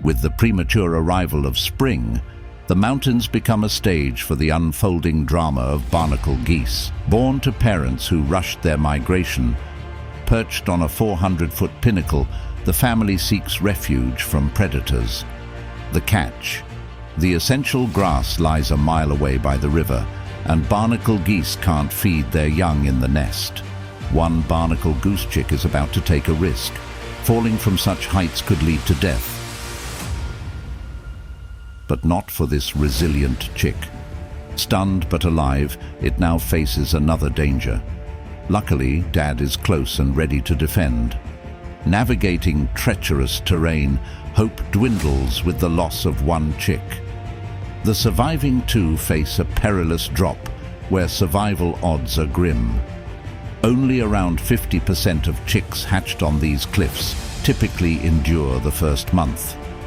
With the premature arrival of spring, the mountains become a stage for the unfolding drama of barnacle geese. Born to parents who rushed their migration, perched on a 400-foot pinnacle, the family seeks refuge from predators. The catch: the essential grass lies a mile away by the river, and barnacle geese can't feed their young in the nest. One barnacle goose chick is about to take a risk. Falling from such heights could lead to death. But not for this resilient chick. Stunned but alive, it now faces another danger. Luckily, Dad is close and ready to defend. Navigating treacherous terrain, hope dwindles with the loss of one chick. The surviving two face a perilous drop where survival odds are grim. Only around 50% of chicks hatched on these cliffs typically endure the first month.